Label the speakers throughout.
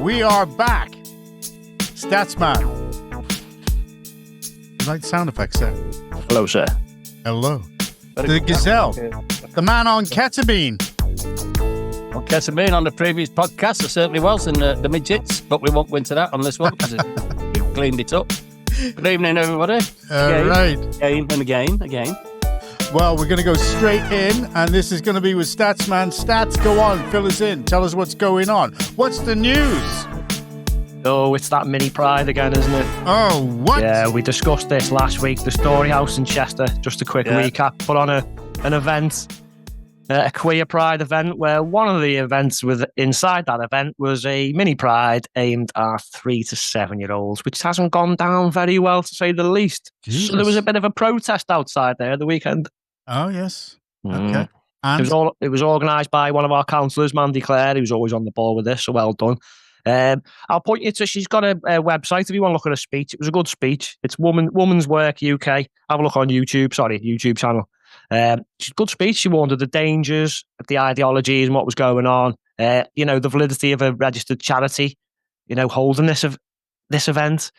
Speaker 1: We are back. Statsman. You like sound effects there?
Speaker 2: Hello, sir.
Speaker 1: Hello. The Gazelle. The man on ketamine.
Speaker 3: On ketamine on the previous podcast, I certainly was in the midgets, but we won't go into that on this one because we've cleaned it up. Good evening, everybody.
Speaker 1: Right.
Speaker 3: Again.
Speaker 1: Well, we're going to go straight in, and this is going to be with Statsman. Stats, go on, fill us in. Tell us what's going on. What's the news?
Speaker 2: Oh, it's that mini pride again, isn't it?
Speaker 1: Oh, what?
Speaker 2: Yeah, we discussed this last week. The Storyhouse in Chester, just a quick recap, put on an event, a queer pride event, where one of the events inside that event was a mini pride aimed at 3 to 7 year olds, which hasn't gone down very well, to say the least.
Speaker 1: Jesus.
Speaker 2: So there was a bit of a protest outside there the weekend.
Speaker 1: Oh, yes. Okay.
Speaker 2: And it was organised by one of our councillors, Mandy Clare, who's always on the ball with this, so well done. I'll point you to, she's got a website if you want to look at her speech. It was a good speech. It's Woman's Work UK. Have a look on YouTube channel. She's a good speech. She warned of the dangers of the ideologies and what was going on. The validity of a registered charity, holding this event.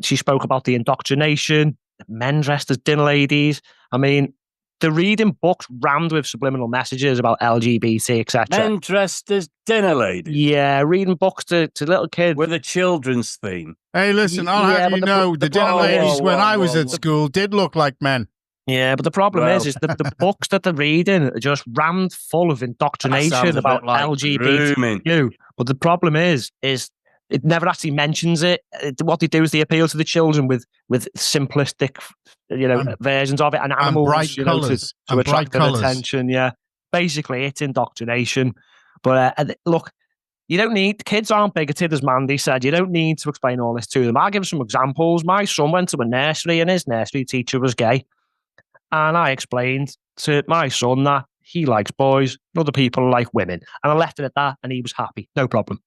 Speaker 2: She spoke about the indoctrination, men dressed as dinner ladies. I mean, they're reading books rammed with subliminal messages about LGBT, etc.
Speaker 3: Men dressed as dinner ladies.
Speaker 2: Yeah, reading books to little kids.
Speaker 3: With a children's theme.
Speaker 1: Hey, listen, I'll have you know, the dinner ladies when I was at school did look like men.
Speaker 2: Yeah, but the problem is the books that they're reading are just rammed full of indoctrination about like LGBTQ. But the problem is it never actually mentions it. What they do is they appeal to the children with simplistic, versions of it and animals,
Speaker 1: bright colours,
Speaker 2: to attract their attention. Yeah, basically it's indoctrination. But look, you don't need, kids aren't bigoted, as Mandy said. You don't need to explain all this to them. I'll give some examples. My son went to a nursery and his nursery teacher was gay. And I explained to my son that he likes boys, and other people like women. And I left it at that, and he was happy. No problem.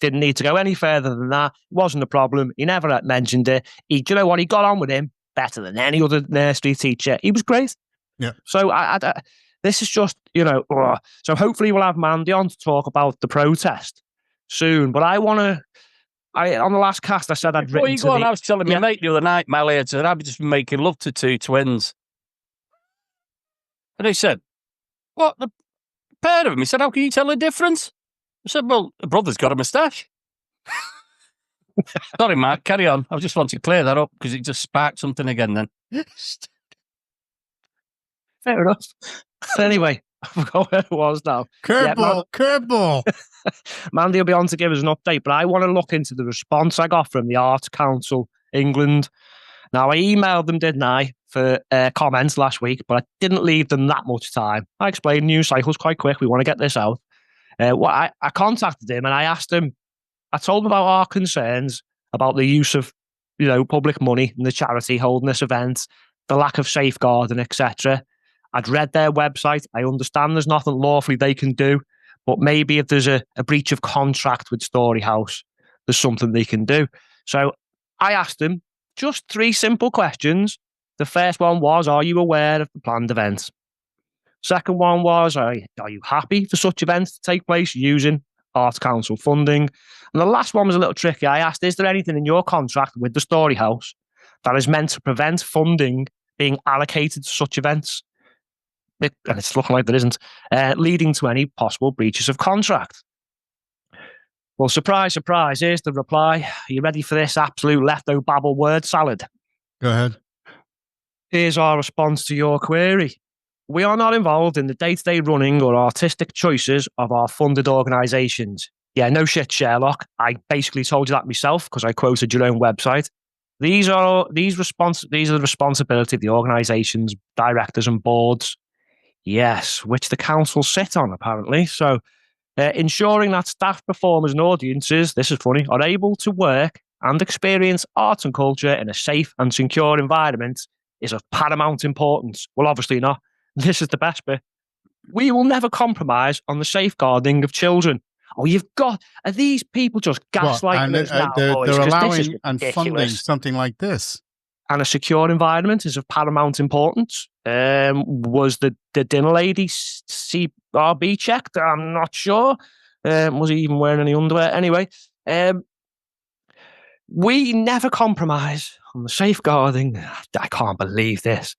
Speaker 2: Didn't need to go any further than that. Wasn't a problem. He never mentioned it. He got on with him better than any other nursery teacher. He was great. Yeah. So this is just, so hopefully we'll have Mandy on to talk about the protest soon. But on the last cast, I said I'd written to
Speaker 3: I was telling my mate the other night, Melly, I said, I've just been making love to two twins. And he said, what, the pair of them? He said, how can you tell the difference? I said, well, the brother's got a moustache. Sorry, Mark, carry on. I just want to clear that up because it just sparked something again then.
Speaker 2: Fair enough. But anyway, I forgot where it was now.
Speaker 1: Curveball.
Speaker 2: Mandy will be on to give us an update, but I want to look into the response I got from the Arts Council England. Now, I emailed them, didn't I, for comments last week, but I didn't leave them that much time. I explained news cycles quite quick. We want to get this out. I contacted him and I asked him, I told him about our concerns about the use of, public money in the charity holding this event, the lack of safeguarding, etc. I'd read their website. I understand there's nothing lawfully they can do, but maybe if there's a breach of contract with Storyhouse, there's something they can do. So I asked him just 3 simple questions. The first one was, are you aware of the planned event? Second one was, are you happy for such events to take place using Arts Council funding? And the last one was a little tricky. I asked, is there anything in your contract with the Storyhouse that is meant to prevent funding being allocated to such events? And it's looking like there isn't, leading to any possible breaches of contract. Well, surprise, surprise, here's the reply. Are you ready for this absolute lefto-babble word salad?
Speaker 1: Go ahead.
Speaker 2: Here's our response to your query. We are not involved in the day-to-day running or artistic choices of our funded organisations. Yeah, no shit, Sherlock. I basically told you that myself because I quoted your own website. These are the responsibility of the organisations, directors and boards. Yes, which the council sit on, apparently. So, ensuring that staff, performers and audiences, this is funny, are able to work and experience art and culture in a safe and secure environment is of paramount importance. Well, obviously not. This is the best bit. We will never compromise on the safeguarding of children. Oh, are these people just gaslighting us now?
Speaker 1: They're allowing and funding something like this.
Speaker 2: And a secure environment is of paramount importance. Was the dinner lady CRB checked? I'm not sure. Was he even wearing any underwear? Anyway, we never compromise on the safeguarding. I can't believe this.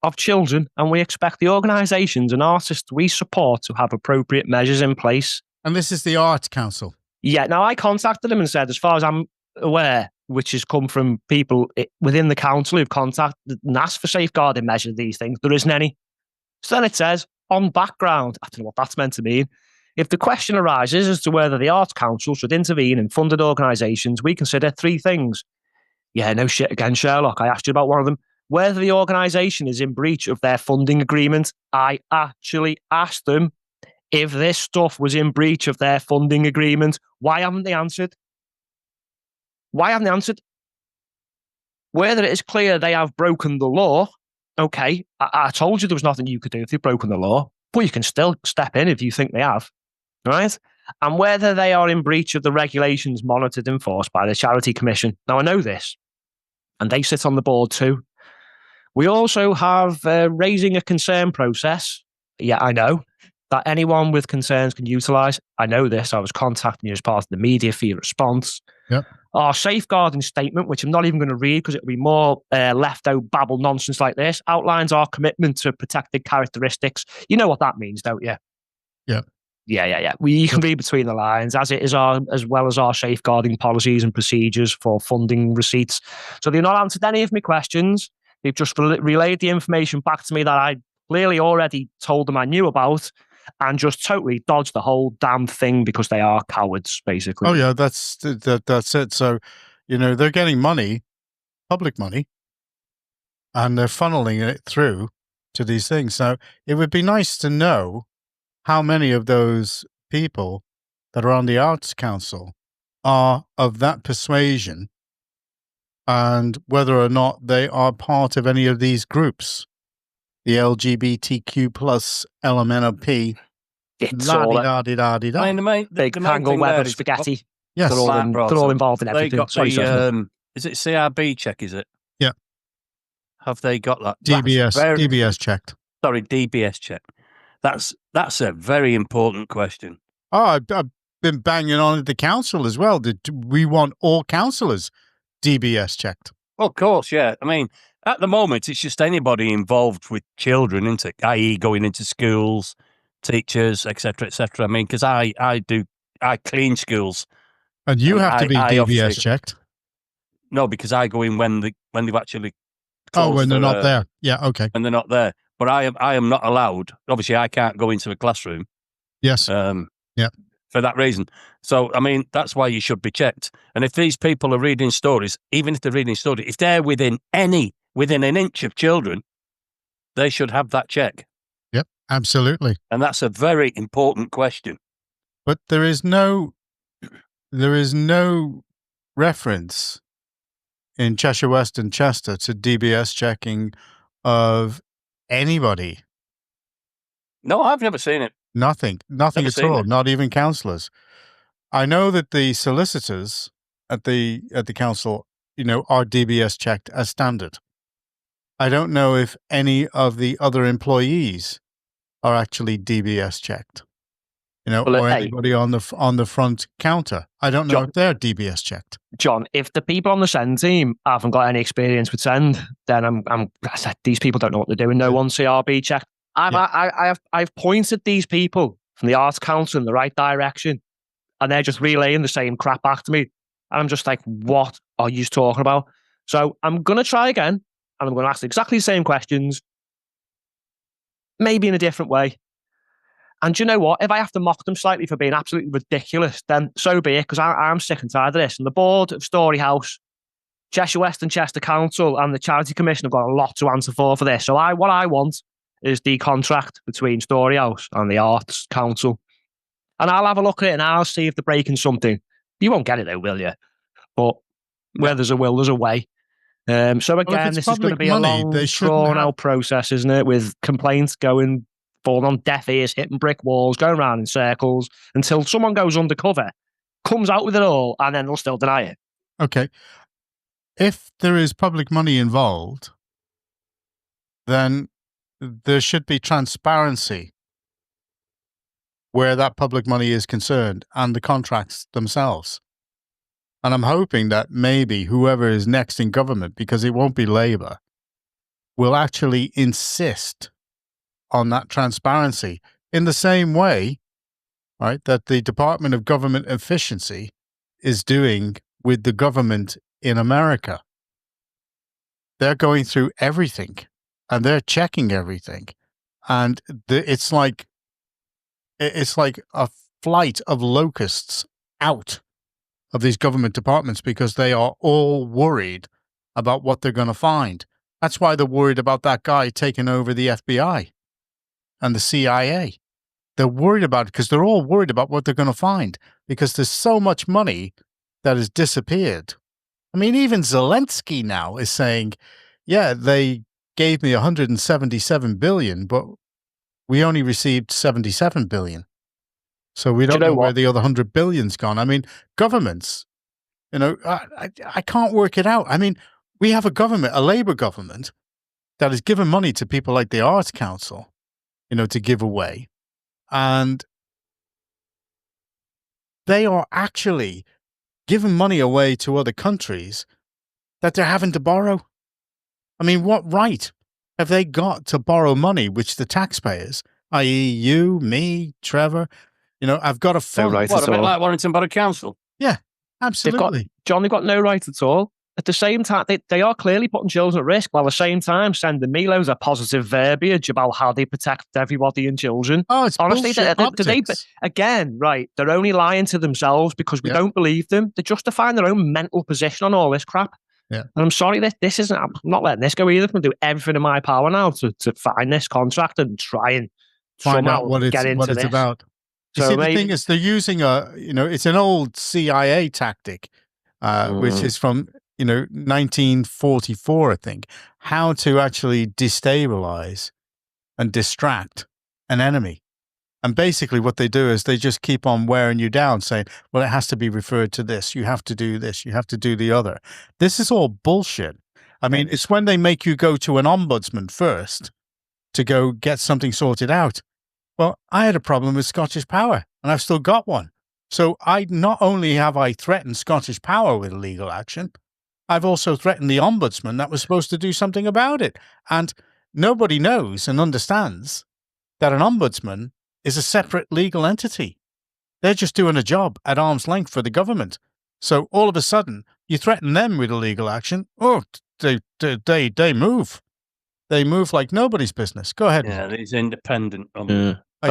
Speaker 2: Of children, and we expect the organisations and artists we support to have appropriate measures in place.
Speaker 1: And this is the Arts Council.
Speaker 2: Yeah, now I contacted them and said, as far as I'm aware, which has come from people within the council who've contacted and asked for safeguarding measures, these things, there isn't any. So then it says, on background, I don't know what that's meant to mean. If the question arises as to whether the Arts Council should intervene in funded organisations, we consider 3 things. Yeah, no shit again, Sherlock. I asked you about one of them. Whether the organisation is in breach of their funding agreement. I actually asked them if this stuff was in breach of their funding agreement. Why haven't they answered? Whether it is clear they have broken the law, okay, I told you there was nothing you could do if they've broken the law, but you can still step in if you think they have, right? And whether they are in breach of the regulations monitored and enforced by the Charity Commission. Now, I know this, and they sit on the board too. We also have raising a concern process. Yeah, I know that anyone with concerns can utilise. I know this. I was contacting you as part of the media for your response.
Speaker 1: Yep.
Speaker 2: Our safeguarding statement, which I'm not even going to read because it'll be more left out babble nonsense like this, outlines our commitment to protected characteristics. You know what that means, don't you?
Speaker 1: Yeah.
Speaker 2: Yeah. You can read between the lines, as well as our safeguarding policies and procedures for funding receipts. So they've not answered any of my questions. They've just relayed the information back to me that I clearly already told them I knew about, and just totally dodged the whole damn thing because they are cowards, basically.
Speaker 1: Oh yeah, that's it. So, they're getting money, public money, and they're funneling it through to these things. So it would be nice to know how many of those people that are on the Arts Council are of that persuasion, and whether or not they are part of any of these groups, the LGBTQ plus LMNOP.
Speaker 2: It's all
Speaker 3: big
Speaker 2: tangle web of spaghetti.
Speaker 1: Yes,
Speaker 2: they're all involved in everything.
Speaker 3: They got is it CRB check? Is it?
Speaker 1: Yeah.
Speaker 3: Have they got that?
Speaker 1: DBS checked.
Speaker 3: Sorry, DBS check. That's a very important question.
Speaker 1: Oh, I've been banging on at the council as well. We want all councillors DBS checked.
Speaker 3: Well, of course, yeah. I mean, at the moment, it's just anybody involved with children, isn't it? I.e., going into schools, teachers, etc., etc. I mean, because I clean schools,
Speaker 1: and you have to be DBS checked.
Speaker 3: No, because I go in when they've actually.
Speaker 1: When they're not there. Yeah, okay.
Speaker 3: When they're not there, but I am not allowed. Obviously, I can't go into a classroom.
Speaker 1: Yes.
Speaker 3: Yeah. For that reason. So, I mean, that's why you should be checked. And if these people are reading stories, even if they're reading stories, if they're within an inch of children, they should have that check.
Speaker 1: Yep, absolutely.
Speaker 3: And that's a very important question.
Speaker 1: But there is no reference in Cheshire West and Chester to DBS checking of anybody.
Speaker 3: No, I've never seen it.
Speaker 1: Nothing at all. Not even councillors. I know that the solicitors at the council, are DBS checked as standard. I don't know if any of the other employees are actually DBS checked. Or anybody on the front counter. I don't know if they're DBS checked.
Speaker 2: John, if the people on the send team haven't got any experience with send, then these people don't know what they're doing. No one's CRB checked. I've pointed these people from the Arts Council in the right direction, and they're just relaying the same crap back to me. And I'm just like, what are you talking about? So I'm going to try again, and I'm going to ask exactly the same questions, maybe in a different way. And do you know what? If I have to mock them slightly for being absolutely ridiculous, then so be it, because I'm sick and tired of this. And the board of Storyhouse, Cheshire West and Chester Council, and the Charity Commission have got a lot to answer for this. So what I want is the contract between Storyhouse and the Arts Council. And I'll have a look at it and I'll see if they're breaking something. You won't get it though, will you? But where there's a will, there's a way. So again, this is going to be a long, drawn-out process, isn't it? With complaints falling on deaf ears, hitting brick walls, going around in circles, until someone goes undercover, comes out with it all, and then they'll still deny it.
Speaker 1: Okay. If there is public money involved, then there should be transparency where that public money is concerned and the contracts themselves. And I'm hoping that maybe whoever is next in government, because it won't be Labour, will actually insist on that transparency in the same way, right, that the Department of Government Efficiency is doing with the government in America. They're going through everything and they're checking everything. And it's like a flight of locusts out of these government departments because they are all worried about what they're going to find. That's why they're worried about that guy taking over the FBI and the CIA. They're worried about it because they're all worried about what they're going to find because there's so much money that has disappeared. I mean, even Zelensky now is saying, yeah, they gave me 177 billion, but we only received 77 billion. So we don't know where the other 100 billion's gone. I mean, governments, I can't work it out. I mean, we have a government, a Labour government, that has given money to people like the Arts Council, to give away. And they are actually giving money away to other countries that they're having to borrow. I mean, what right have they got to borrow money, which the taxpayers, i.e. you, me, Trevor, I've got a fund.
Speaker 2: No right
Speaker 3: what,
Speaker 2: at
Speaker 3: a bit
Speaker 2: all.
Speaker 3: like Warrington Borough Council?
Speaker 1: Yeah, absolutely.
Speaker 2: They've got no right at all. At the same time, they are clearly putting children at risk, while at the same time sending me loads of positive verbiage about how they protect everybody and children.
Speaker 1: Oh, it's
Speaker 2: honestly,
Speaker 1: bullshit
Speaker 2: again, right, they're only lying to themselves because we don't believe them. They're justifying their own mental position on all this crap.
Speaker 1: Yeah.
Speaker 2: And I'm sorry, this isn't, I'm not letting this go either. I'm going to do everything in my power now to find this contract and try and
Speaker 1: find out what
Speaker 2: get into
Speaker 1: it's
Speaker 2: this.
Speaker 1: about. You see, the thing is, they're using it's an old CIA tactic, which is from 1944, I think, how to actually destabilize and distract an enemy. And basically what they do is they just keep on wearing you down, saying, well, it has to be referred to this. You have to do this. You have to do the other. This is all bullshit. I mean, it's when they make you go to an ombudsman first to go get something sorted out. Well, I had a problem with Scottish Power, and I've still got one. So not only have I threatened Scottish Power with legal action, I've also threatened the ombudsman that was supposed to do something about it. And nobody knows and understands that an ombudsman is a separate legal entity. They're just doing a job at arm's length for the government. So all of a sudden, you threaten them with a legal action. Oh, they move. They move like nobody's business. Go ahead.
Speaker 3: Yeah, it's independent.
Speaker 2: I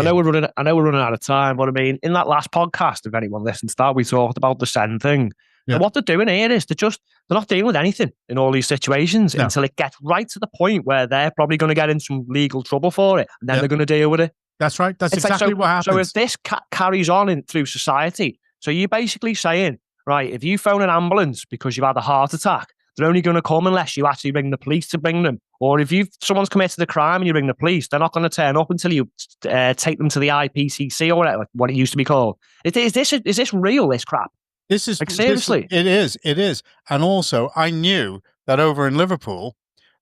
Speaker 2: know we're running out of time, but I mean, in that last podcast, if anyone listens to that, we talked about the send thing. Yeah. And what they're doing here is they're not dealing with anything in all these situations until it gets right to the point where they're probably going to get in some legal trouble for it, and then they're going to deal with it.
Speaker 1: That's right. That's exactly what happens.
Speaker 2: So if this carries on through society, so you're basically saying, right, if you phone an ambulance because you've had a heart attack, they're only going to come unless you actually ring the police to bring them. Or if someone's committed a crime and you ring the police, they're not going to turn up until you take them to the IPCC or whatever, what it used to be called. Is this real, this crap?
Speaker 1: This is
Speaker 2: seriously.
Speaker 1: It is. And also, I knew that over in Liverpool,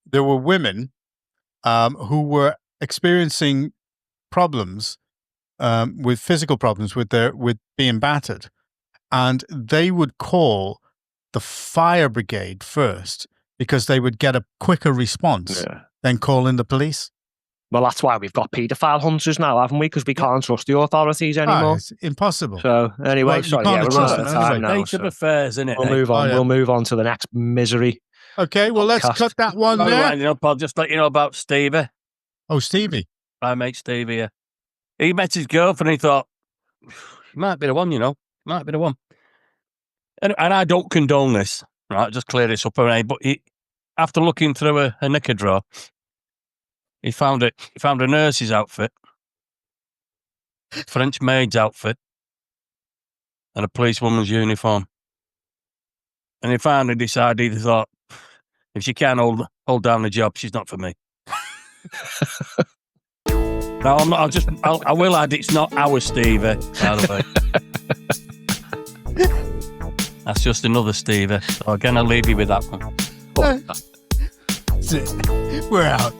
Speaker 1: there were women who were experiencing problems with physical problems with being battered, and they would call the fire brigade first because they would get a quicker response than calling the police.
Speaker 2: Well, that's why we've got paedophile hunters now, haven't we? Because we can't trust the authorities anymore.
Speaker 1: It's impossible.
Speaker 2: So anyway, we're running out of time now.
Speaker 3: State of affairs, isn't it?
Speaker 2: We'll move on. We'll move on to the next misery.
Speaker 1: Okay, well, let's cut that one there.
Speaker 3: I'll just let you know about Stevie.
Speaker 1: Oh, Stevie.
Speaker 3: My mate Stevie, yeah. He met his girlfriend and he thought, he might be the one, Might be the one. And I don't condone this, right? Just clear this up. But after looking through a knicker drawer, he found a nurse's outfit, French maid's outfit, and a policewoman's uniform. And he finally decided, he thought, if she can't hold down the job, she's not for me. Now, I will add, it's not our Stevie, by the way. That's just another Stevie. So again, I'll leave you with that one.
Speaker 1: That's it. We're out.